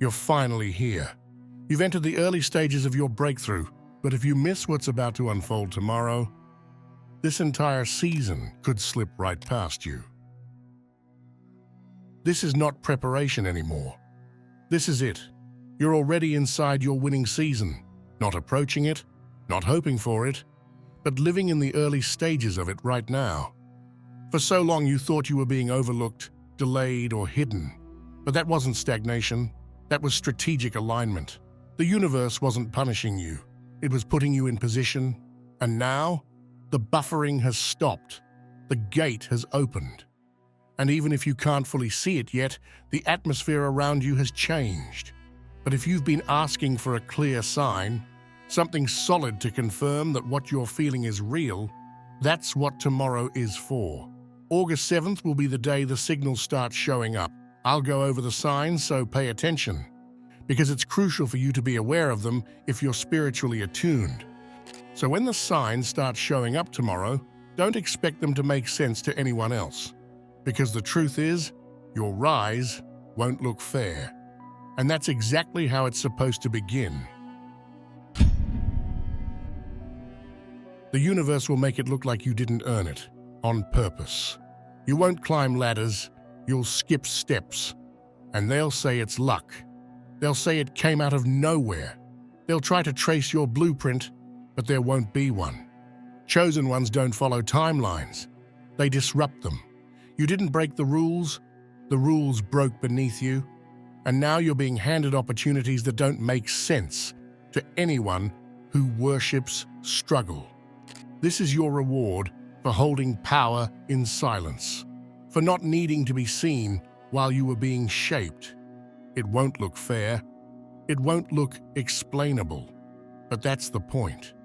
You're finally here. You've entered the early stages of your breakthrough, but if you miss what's about to unfold tomorrow, this entire season could slip right past you. This is not preparation anymore. This is it. You're already inside your winning season, not approaching it, not hoping for it, but living in the early stages of it right now. For so long you thought you were being overlooked, delayed, or hidden, but that wasn't stagnation. That was strategic alignment. The universe wasn't punishing you. It was putting you in position, and now the buffering has stopped. The gate has opened. And even if you can't fully see it yet, the atmosphere around you has changed. But if you've been asking for a clear sign, something solid to confirm that what you're feeling is real, that's what tomorrow is for. August 7th will be the day the signals start showing up. I'll go over the signs, so pay attention, because it's crucial for you to be aware of them if you're spiritually attuned. So when the signs start showing up tomorrow, don't expect them to make sense to anyone else, because the truth is, your rise won't look fair. And that's exactly how it's supposed to begin. The universe will make it look like you didn't earn it, on purpose. You won't climb ladders, you'll skip steps, and they'll say it's luck. They'll say it came out of nowhere. They'll try to trace your blueprint, but there won't be one. Chosen ones don't follow timelines. They disrupt them. You didn't break the rules broke beneath you, and now you're being handed opportunities that don't make sense to anyone who worships struggle. This is your reward for holding power in silence, for not needing to be seen while you were being shaped. It won't look fair. It won't look explainable. But that's the point.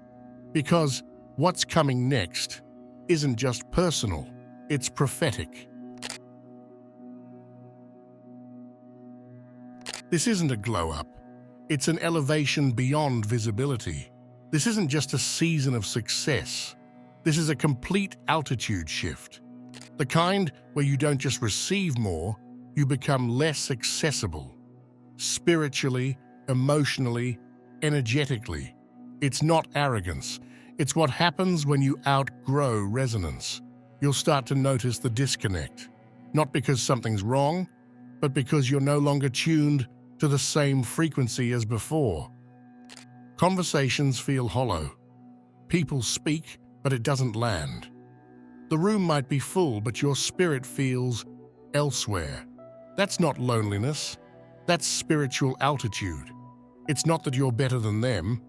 Because what's coming next isn't just personal, it's prophetic. This isn't a glow-up. It's an elevation beyond visibility. This isn't just a season of success. This is a complete altitude shift. The kind where you don't just receive more, you become less accessible. Spiritually, emotionally, energetically. It's not arrogance. It's what happens when you outgrow resonance. You'll start to notice the disconnect. Not because something's wrong, but because you're no longer tuned to the same frequency as before. Conversations feel hollow. People speak, but it doesn't land. The room might be full, but your spirit feels elsewhere. That's not loneliness. That's spiritual altitude. It's not that you're better than them.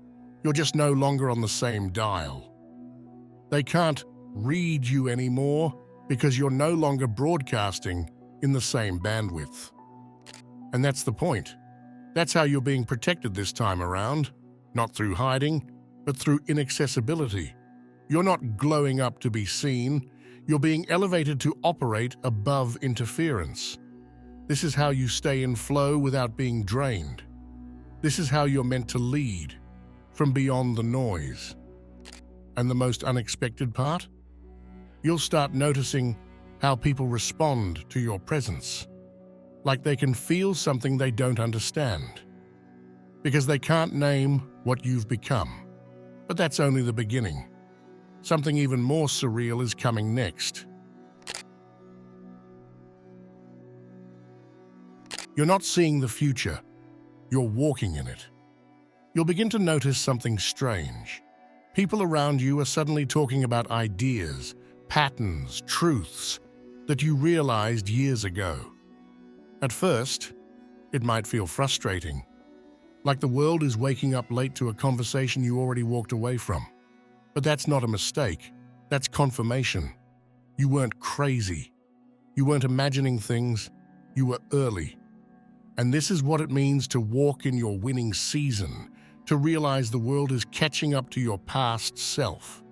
You're just no longer on the same dial. They can't read you anymore because you're no longer broadcasting in the same bandwidth. And that's the point. That's how you're being protected this time around, not through hiding, but through inaccessibility. You're not glowing up to be seen. You're being elevated to operate above interference. This is how you stay in flow without being drained. This is how you're meant to lead, from beyond the noise. And the most unexpected part? You'll start noticing how people respond to your presence. Like they can feel something they don't understand. Because they can't name what you've become. But that's only the beginning. Something even more surreal is coming next. You're not seeing the future, you're walking in it. You'll begin to notice something strange. People around you are suddenly talking about ideas, patterns, truths that you realized years ago. At first, it might feel frustrating, like the world is waking up late to a conversation you already walked away from. But that's not a mistake, that's confirmation. You weren't crazy. You weren't imagining things, you were early. And this is what it means to walk in your winning season, to realize the world is catching up to your past self.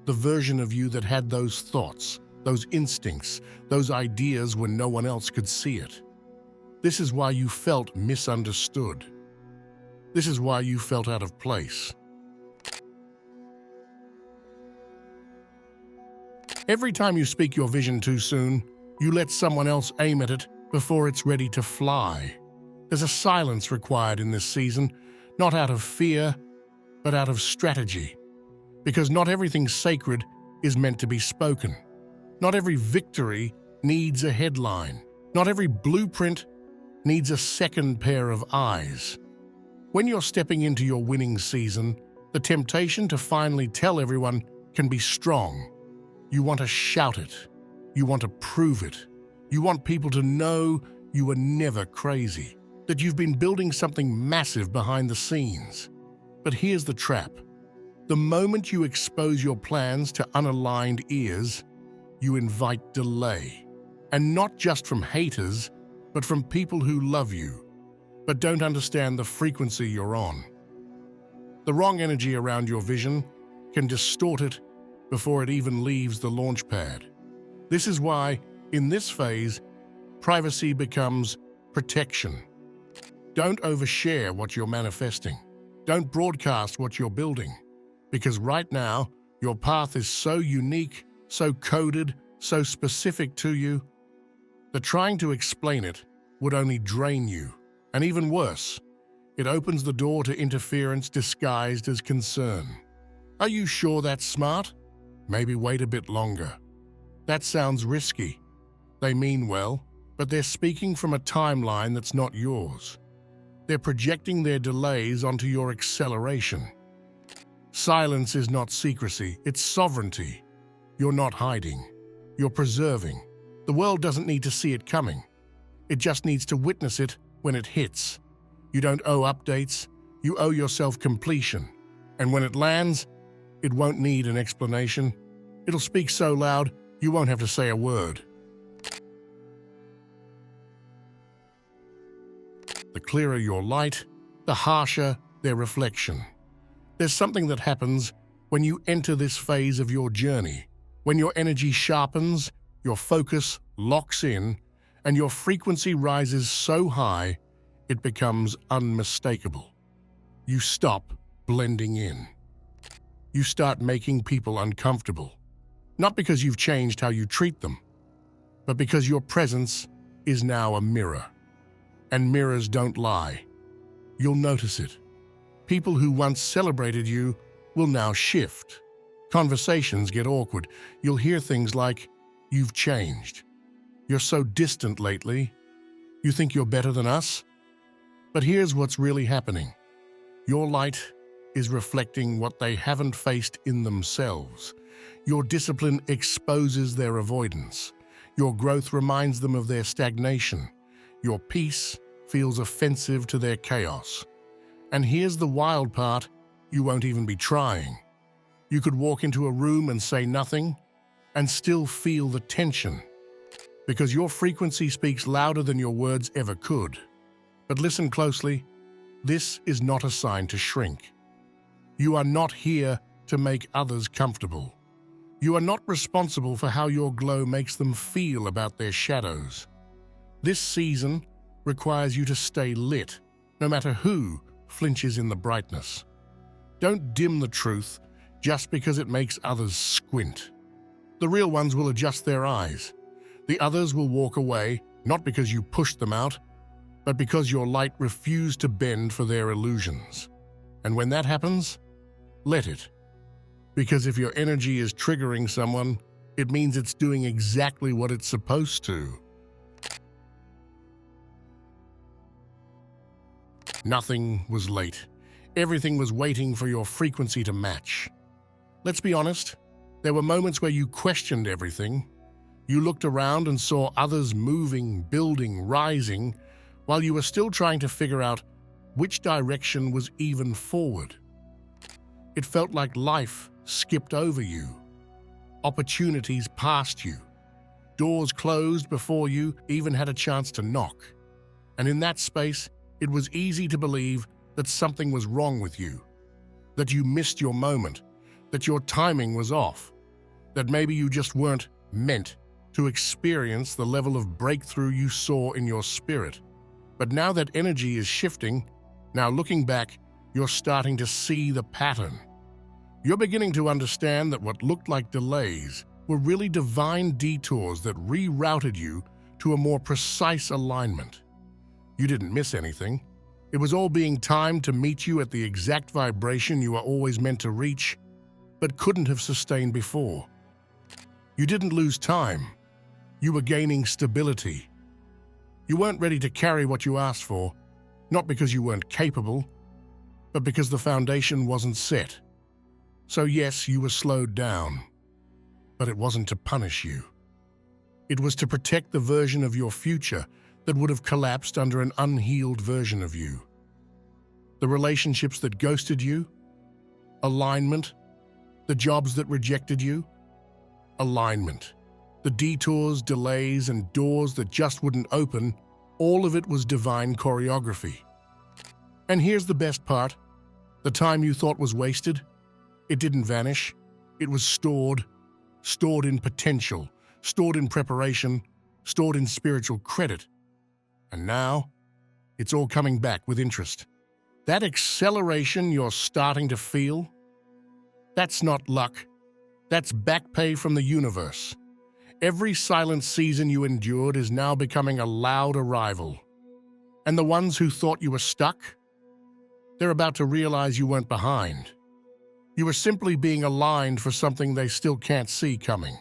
The version of you that had those thoughts, those instincts, those ideas when no one else could see it. This is why you felt misunderstood. This is why you felt out of place. Every time you speak your vision too soon, you let someone else aim at it before it's ready to fly. There's a silence required in this season, not out of fear, but out of strategy. Because not everything sacred is meant to be spoken. Not every victory needs a headline. Not every blueprint needs a second pair of eyes. When you're stepping into your winning season, the temptation to finally tell everyone can be strong. You want to shout it. You want to prove it. You want people to know you were never crazy, that you've been building something massive behind the scenes. But here's the trap. The moment you expose your plans to unaligned ears, you invite delay. And not just from haters, but from people who love you, but don't understand the frequency you're on. The wrong energy around your vision can distort it before it even leaves the launch pad. This is why, in this phase, privacy becomes protection. Don't overshare what you're manifesting. Don't broadcast what you're building. Because right now, your path is so unique, so coded, so specific to you, that trying to explain it would only drain you. And even worse, it opens the door to interference disguised as concern. Are you sure that's smart? Maybe wait a bit longer. That sounds risky. They mean well, but they're speaking from a timeline that's not yours. They're projecting their delays onto your acceleration. Silence is not secrecy, it's sovereignty. You're not hiding. You're preserving. The world doesn't need to see it coming. It just needs to witness it when it hits. You don't owe updates, you owe yourself completion. And when it lands, it won't need an explanation. It'll speak so loud, you won't have to say a word. The clearer your light, the harsher their reflection. There's something that happens when you enter this phase of your journey. When your energy sharpens, your focus locks in, and your frequency rises so high, it becomes unmistakable. You stop blending in. You start making people uncomfortable. Not because you've changed how you treat them, but because your presence is now a mirror. And mirrors don't lie. You'll notice it. People who once celebrated you will now shift. Conversations get awkward. You'll hear things like, "You've changed. You're so distant lately. You think you're better than us?" But here's what's really happening. Your light is reflecting what they haven't faced in themselves. Your discipline exposes their avoidance. Your growth reminds them of their stagnation. Your peace feels offensive to their chaos. And here's the wild part, you won't even be trying. You could walk into a room and say nothing, and still feel the tension. Because your frequency speaks louder than your words ever could. But listen closely, this is not a sign to shrink. You are not here to make others comfortable. You are not responsible for how your glow makes them feel about their shadows. This season requires you to stay lit, no matter who flinches in the brightness. Don't dim the truth just because it makes others squint. The real ones will adjust their eyes. The others will walk away, not because you pushed them out, but because your light refused to bend for their illusions. And when that happens, let it. Because if your energy is triggering someone, it means it's doing exactly what it's supposed to. Nothing was late. Everything was waiting for your frequency to match. Let's be honest, there were moments where you questioned everything. You looked around and saw others moving, building, rising, while you were still trying to figure out which direction was even forward. It felt like life skipped over you. Opportunities passed you. Doors closed before you even had a chance to knock. And in that space, it was easy to believe that something was wrong with you, that you missed your moment, that your timing was off, that maybe you just weren't meant to experience the level of breakthrough you saw in your spirit. But now that energy is shifting, now looking back, you're starting to see the pattern. You're beginning to understand that what looked like delays were really divine detours that rerouted you to a more precise alignment. You didn't miss anything. It was all being timed to meet you at the exact vibration you were always meant to reach, but couldn't have sustained before. You didn't lose time. You were gaining stability. You weren't ready to carry what you asked for, not because you weren't capable, but because the foundation wasn't set. So yes, you were slowed down, but it wasn't to punish you. It was to protect the version of your future that would have collapsed under an unhealed version of you. The relationships that ghosted you, alignment. The jobs that rejected you, alignment. The detours, delays, and doors that just wouldn't open, all of it was divine choreography. And here's the best part. The time you thought was wasted, it didn't vanish. It was stored in potential, stored in preparation, stored in spiritual credit. And now, it's all coming back with interest. That acceleration you're starting to feel, that's not luck. That's back pay from the universe. Every silent season you endured is now becoming a loud arrival. And the ones who thought you were stuck, they're about to realize you weren't behind. You were simply being aligned for something they still can't see coming.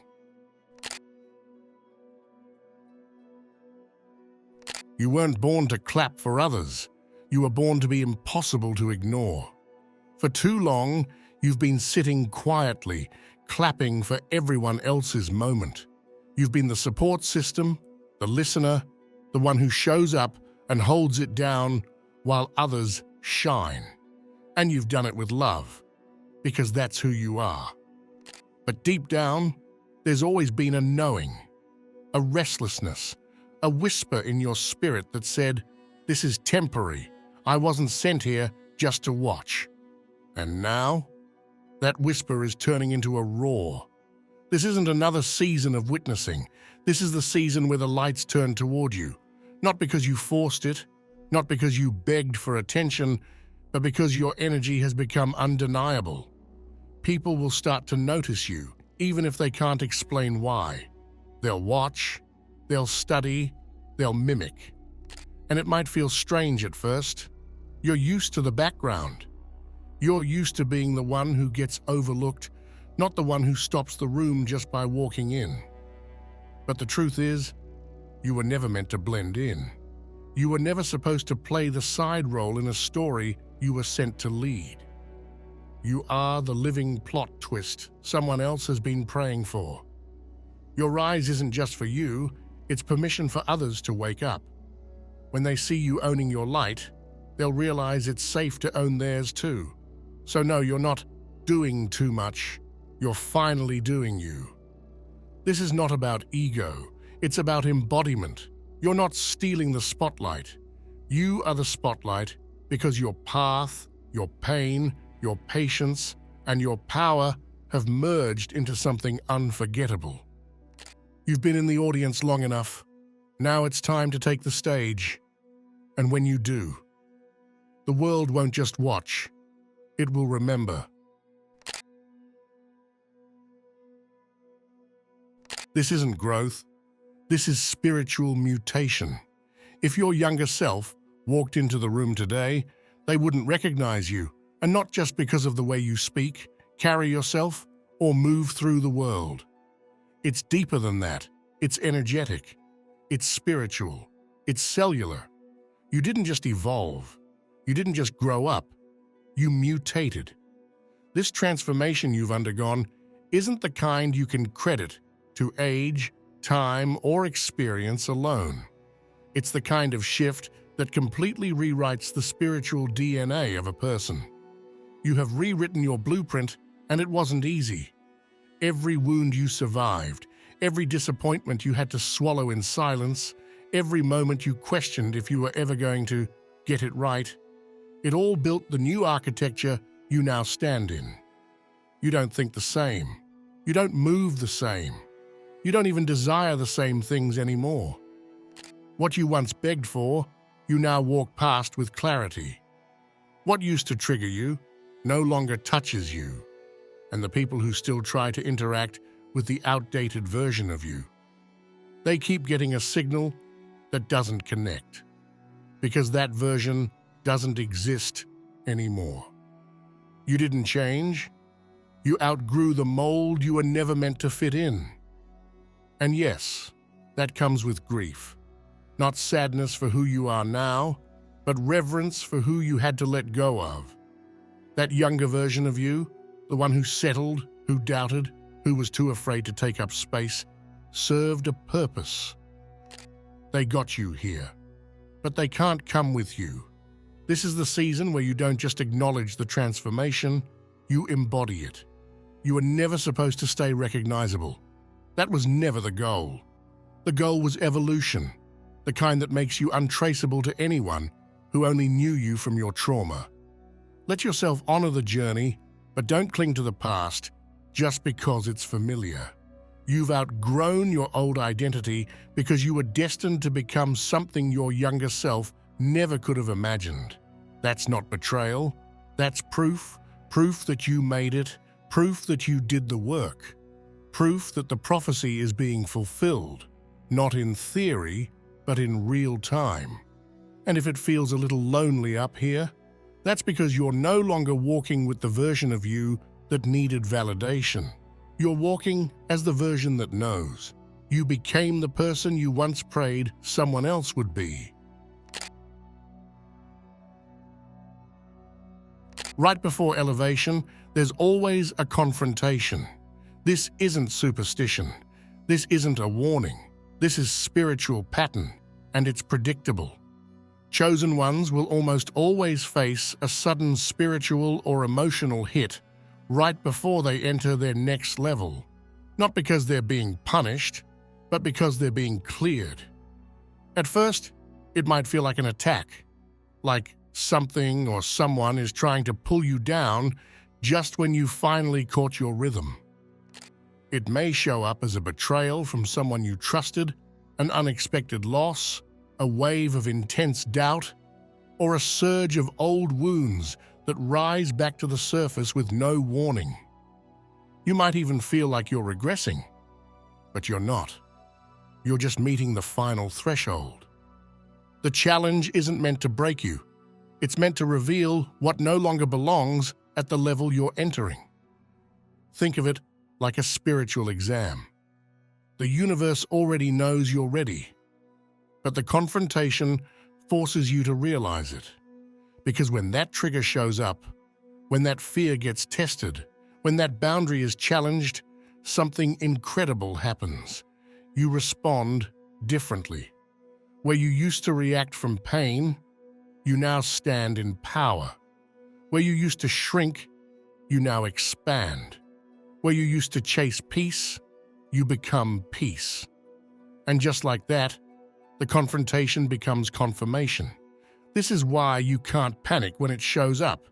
You weren't born to clap for others. You were born to be impossible to ignore. For too long, you've been sitting quietly, clapping for everyone else's moment. You've been the support system, the listener, the one who shows up and holds it down while others shine. And you've done it with love, because that's who you are. But deep down, there's always been a knowing, a restlessness, a whisper in your spirit that said, "This is temporary. I wasn't sent here just to watch." And now, that whisper is turning into a roar. This isn't another season of witnessing. This is the season where the lights turn toward you. Not because you forced it, not because you begged for attention, but because your energy has become undeniable. People will start to notice you, even if they can't explain why. They'll watch, they'll study, they'll mimic. And it might feel strange at first. You're used to the background. You're used to being the one who gets overlooked, not the one who stops the room just by walking in. But the truth is, you were never meant to blend in. You were never supposed to play the side role in a story you were sent to lead. You are the living plot twist someone else has been praying for. Your rise isn't just for you, it's permission for others to wake up. When they see you owning your light, they'll realize it's safe to own theirs too. So no, you're not doing too much. You're finally doing you. This is not about ego. It's about embodiment. You're not stealing the spotlight. You are the spotlight because your path, your pain, your patience, and your power have merged into something unforgettable. You've been in the audience long enough. Now it's time to take the stage. And when you do, the world won't just watch. It will remember. This isn't growth. This is spiritual mutation. If your younger self walked into the room today, they wouldn't recognize you, and not just because of the way you speak, carry yourself, or move through the world. It's deeper than that. It's energetic. It's spiritual. It's cellular. You didn't just evolve. You didn't just grow up. You mutated. This transformation you've undergone isn't the kind you can credit to age, time, or experience alone. It's the kind of shift that completely rewrites the spiritual DNA of a person. You have rewritten your blueprint, and it wasn't easy. Every wound you survived, every disappointment you had to swallow in silence, every moment you questioned if you were ever going to get it right, it all built the new architecture you now stand in. You don't think the same. You don't move the same. You don't even desire the same things anymore. What you once begged for, you now walk past with clarity. What used to trigger you no longer touches you, and the people who still try to interact with the outdated version of you, they keep getting a signal that doesn't connect. because that version doesn't exist anymore. You didn't change. You outgrew the mold you were never meant to fit in. And yes, that comes with grief. Not sadness for who you are now, but reverence for who you had to let go of. That younger version of you, the one who settled, who doubted, who was too afraid to take up space, served a purpose. They got you here, but they can't come with you. This is the season where you don't just acknowledge the transformation, you embody it. You were never supposed to stay recognizable. That was never the goal. The goal was evolution, the kind that makes you untraceable to anyone who only knew you from your trauma. Let yourself honor the journey, but don't cling to the past just because it's familiar. You've outgrown your old identity because you were destined to become something your younger self never could have imagined. That's not betrayal. That's proof that you made it, proof that you did the work, proof that the prophecy is being fulfilled, not in theory, but in real time. And if it feels a little lonely up here, that's because you're no longer walking with the version of you that needed validation. You're walking as the version that knows. You became the person you once prayed someone else would be. Right before elevation, there's always a confrontation. This isn't superstition. This isn't a warning. This is spiritual pattern, and it's predictable. Chosen ones will almost always face a sudden spiritual or emotional hit right before they enter their next level. Not because they're being punished, but because they're being cleared. At first, it might feel like an attack, like something or someone is trying to pull you down just when you finally caught your rhythm. It may show up as a betrayal from someone you trusted, an unexpected loss, a wave of intense doubt, or a surge of old wounds that rise back to the surface with no warning. You might even feel like you're regressing, but you're not. You're just meeting the final threshold. The challenge isn't meant to break you. It's meant to reveal what no longer belongs at the level you're entering. Think of it like a spiritual exam. The universe already knows you're ready, but the confrontation forces you to realize it. Because when that trigger shows up, when that fear gets tested, when that boundary is challenged, something incredible happens. You respond differently. Where you used to react from pain, you now stand in power. Where you used to shrink, you now expand. Where you used to chase peace, you become peace. And just like that, the confrontation becomes confirmation. This is why you can't panic when it shows up.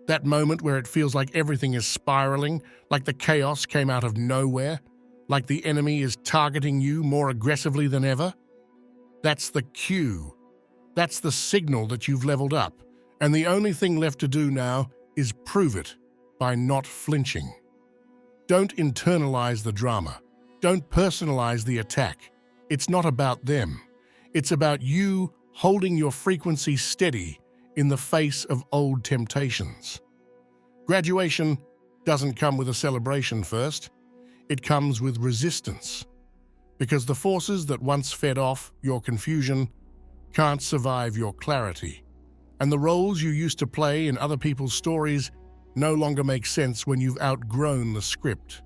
That moment where it feels like everything is spiraling, like the chaos came out of nowhere, like the enemy is targeting you more aggressively than ever. That's the cue. That's the signal that you've leveled up. And the only thing left to do now is prove it by not flinching. Don't internalize the drama. Don't personalize the attack. It's not about them. It's about you holding your frequency steady in the face of old temptations. Graduation doesn't come with a celebration first. It comes with resistance. Because the forces that once fed off your confusion can't survive your clarity. And the roles you used to play in other people's stories no longer make sense when you've outgrown the script.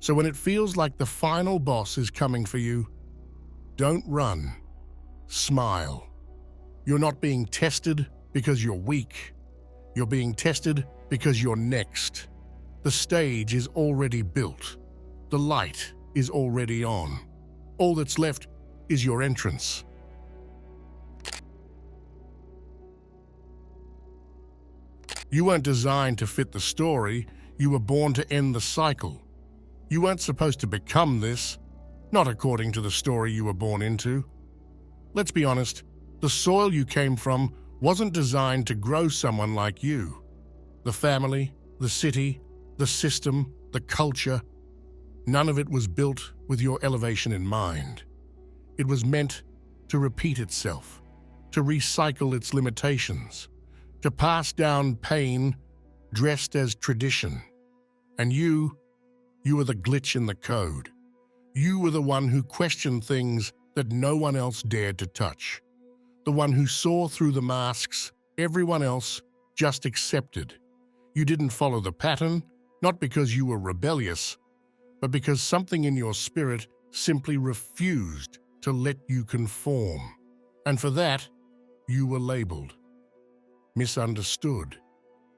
So when it feels like the final boss is coming for you, don't run. Smile. You're not being tested because you're weak. You're being tested because you're next. The stage is already built. The light is already on. All that's left is your entrance. You weren't designed to fit the story. You were born to end the cycle. You weren't supposed to become this, not according to the story you were born into. Let's be honest, the soil you came from wasn't designed to grow someone like you. The family, the city, the system, the culture, none of it was built with your elevation in mind. It was meant to repeat itself, to recycle its limitations, to pass down pain dressed as tradition. And you were the glitch in the code. You were the one who questioned things that no one else dared to touch. The one who saw through the masks everyone else just accepted. You didn't follow the pattern, not because you were rebellious, but because something in your spirit simply refused to let you conform. And for that, you were labeled, misunderstood,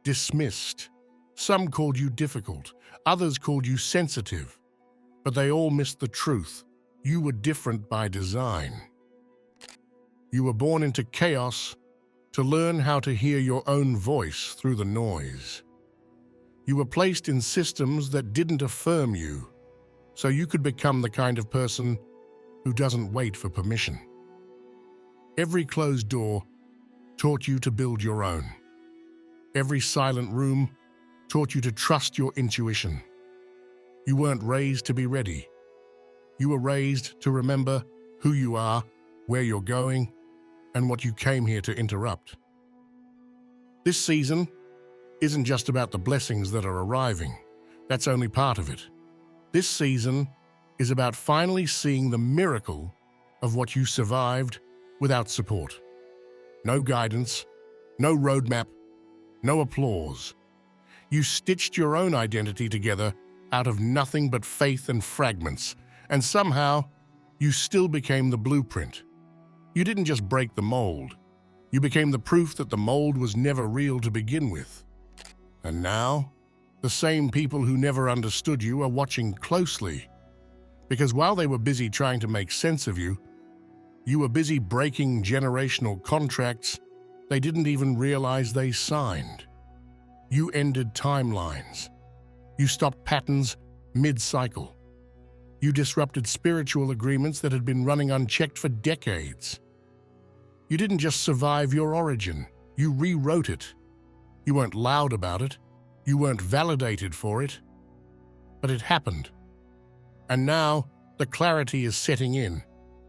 dismissed. Some called you difficult, others called you sensitive, but they all missed the truth. You were different by design. You were born into chaos to learn how to hear your own voice through the noise. You were placed in systems that didn't affirm you, so you could become the kind of person who doesn't wait for permission. Every closed door taught you to build your own. Every silent room taught you to trust your intuition. You weren't raised to be ready. You were raised to remember who you are, where you're going, and what you came here to interrupt. This season isn't just about the blessings that are arriving. That's only part of it. This season is about finally seeing the miracle of what you survived without support. No guidance, no roadmap, no applause. You stitched your own identity together out of nothing but faith and fragments, and somehow you still became the blueprint. You didn't just break the mold. You became the proof that the mold was never real to begin with. And now, the same people who never understood you are watching closely. Because while they were busy trying to make sense of you, you were busy breaking generational contracts they didn't even realize they signed. You ended timelines. You stopped patterns mid-cycle. You disrupted spiritual agreements that had been running unchecked for decades. You didn't just survive your origin, you rewrote it. You weren't loud about it, you weren't validated for it, but it happened. And now the clarity is setting in.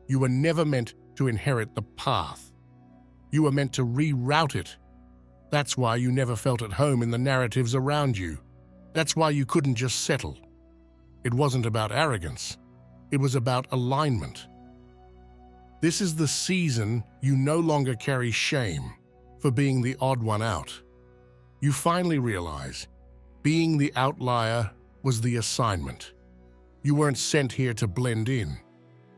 You were never meant to inherit the path. You were meant to reroute it. That's why you never felt at home in the narratives around you. That's why you couldn't just settle. It wasn't about arrogance. It was about alignment. This is the season you no longer carry shame for being the odd one out. You finally realize being the outlier was the assignment. You weren't sent here to blend in.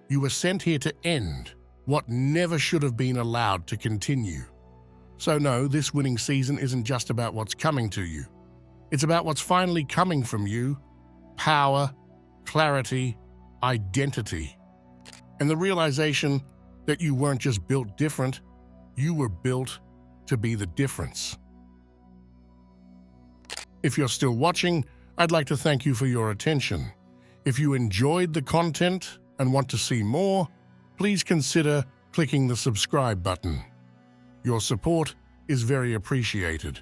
You were sent here to end what never should have been allowed to continue. So no, this winning season isn't just about what's coming to you. It's about what's finally coming from you: power, clarity, identity, and the realization that you weren't just built different, you were built to be the difference. If you're still watching, I'd like to thank you for your attention. If you enjoyed the content and want to see more, please consider clicking the subscribe button. Your support is very appreciated.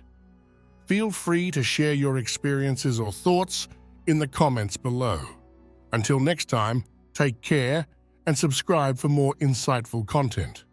Feel free to share your experiences or thoughts in the comments below. Until next time, take care and subscribe for more insightful content.